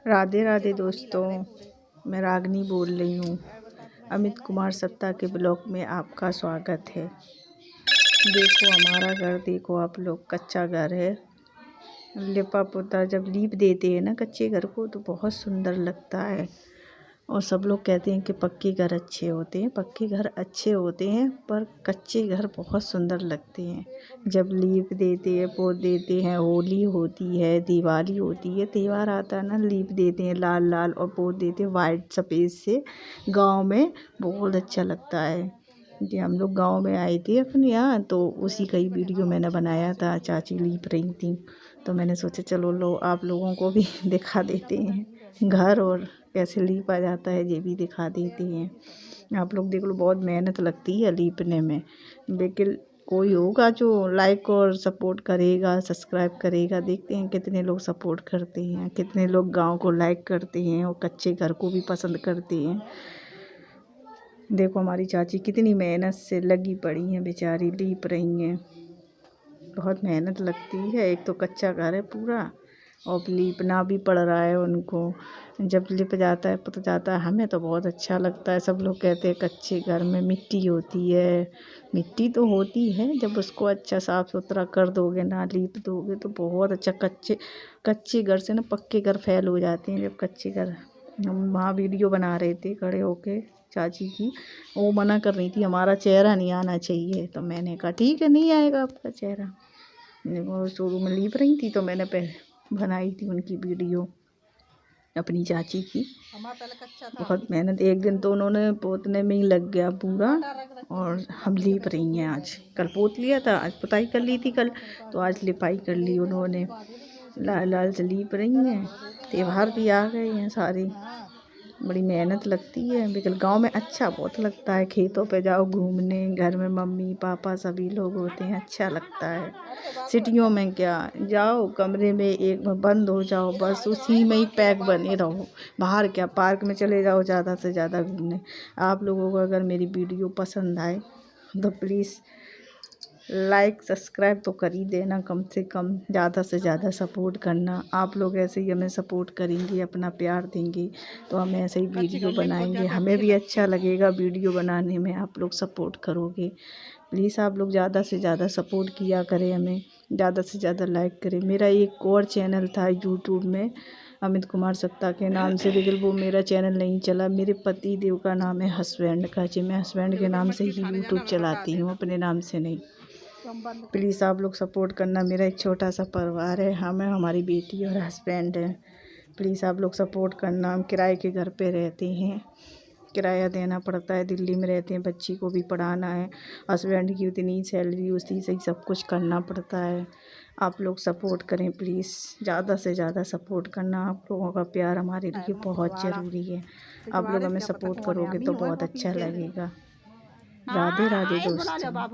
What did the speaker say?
राधे राधे दोस्तों, मैं रागनी बोल रही हूँ। अमित कुमार सत्ता के ब्लॉग में आपका स्वागत है। देखो हमारा घर, देखो आप लोग, कच्चा घर है। लिपा पोता जब लीप देते हैं ना कच्चे घर को तो बहुत सुंदर लगता है। और सब लोग कहते हैं कि पक्के घर अच्छे होते हैं। पक्के घर अच्छे होते हैं पर कच्चे घर बहुत सुंदर लगते हैं। जब लीप देते हैं, पोत देते हैं, होली होती है, दिवाली होती है, त्यौहार आता है ना, लीप देते हैं लाल लाल और पोत देते हैं वाइट सफ़ेद से। गांव में बहुत अच्छा लगता है। कि हम लोग गांव में आए थे अपने यहाँ, तो उसी का ही वीडियो मैंने बनाया था। चाची लीप रही थी तो मैंने सोचा चलो लो आप लोगों को भी दिखा देते हैं घर और कैसे लीपा जाता है, ये भी दिखा देते हैं। आप लोग देख लो, बहुत मेहनत लगती है लीपने में, लेकिन कोई होगा जो लाइक और सपोर्ट करेगा, सब्सक्राइब करेगा। देखते हैं कितने लोग सपोर्ट करते हैं, कितने लोग गांव को लाइक करते हैं और कच्चे घर को भी पसंद करते हैं। देखो हमारी चाची कितनी मेहनत से लगी पड़ी हैं, बेचारी लीप रही हैं। बहुत मेहनत लगती है। एक तो कच्चा घर है पूरा और लीपना भी पड़ रहा है उनको। जब लिप जाता है पुत जाता है, हमें तो बहुत अच्छा लगता है। सब लोग कहते हैं कच्चे घर में मिट्टी होती है। मिट्टी तो होती है, जब उसको अच्छा साफ़ सुथरा कर दोगे ना, लीप दोगे तो बहुत अच्छा। कच्चे घर से ना पक्के घर फैल हो जाते हैं। जब कच्चे घर, हम वहाँ वीडियो बना रहे थे खड़े होके चाची की, वो मना कर रही थी हमारा चेहरा नहीं आना चाहिए। तो मैंने कहा ठीक है, नहीं आएगा आपका चेहरा। वो शुरू में लीप रही थी तो मैंने बनाई थी उनकी वीडियो अपनी चाची की। बहुत मेहनत, एक दिन तो उन्होंने पोतने में ही लग गया पूरा। और हम लीप रही हैं। आज कल पोत लिया था, आज पुताई कर ली थी कल, तो आज लिपाई कर ली उन्होंने। लाल लाल से लीप रही हैं। त्यौहार भी आ गए हैं सारे, बड़ी मेहनत लगती है। लेकिन गांव में अच्छा बहुत लगता है। खेतों पे जाओ घूमने, घर में मम्मी पापा सभी लोग होते हैं, अच्छा लगता है। सिटियों में क्या, जाओ कमरे में एक में बंद हो जाओ, बस उसी में ही पैक बने रहो। बाहर क्या, पार्क में चले जाओ ज़्यादा से ज़्यादा घूमने। आप लोगों को अगर मेरी वीडियो पसंद आए तो प्लीज़ लाइक सब्सक्राइब तो कर ही देना, कम से कम ज़्यादा से ज़्यादा सपोर्ट करना। आप लोग ऐसे ही हमें सपोर्ट करेंगे, अपना प्यार देंगे तो हम ऐसे ही वीडियो बनाएंगे। हमें भी अच्छा लगेगा वीडियो बनाने में, आप लोग सपोर्ट करोगे। प्लीज़ आप लोग ज़्यादा से ज़्यादा सपोर्ट किया करें, हमें ज़्यादा से ज़्यादा लाइक करें। मेरा एक और चैनल था यूट्यूब में अमित कुमार सत्ता के नाम से, लेकिन वो मेरा चैनल नहीं चला। मेरे पति देव का नाम है हस्बैंड का जी, मैं हस्बैंड के नाम से ही यूट्यूब चलाती हूँ, अपने नाम से नहीं। प्लीज़ आप लोग सपोर्ट करना। मेरा एक छोटा सा परिवार है, हमारी बेटी और हस्बैंड है। प्लीज़ आप लोग सपोर्ट करना। हम किराए के घर पे रहते हैं, किराया देना पड़ता है, दिल्ली में रहते हैं, बच्ची को भी पढ़ाना है। हस्बैंड की उतनी सैलरी, उसी से ही सब कुछ करना पड़ता है। आप लोग सपोर्ट करें प्लीज़, ज़्यादा से ज़्यादा सपोर्ट करना। आप लोगों का प्यार हमारे लिए बहुत ज़रूरी है। आप लोग हमें सपोर्ट करोगे तो बहुत अच्छा लगेगा। राधे राधे दोस्तों।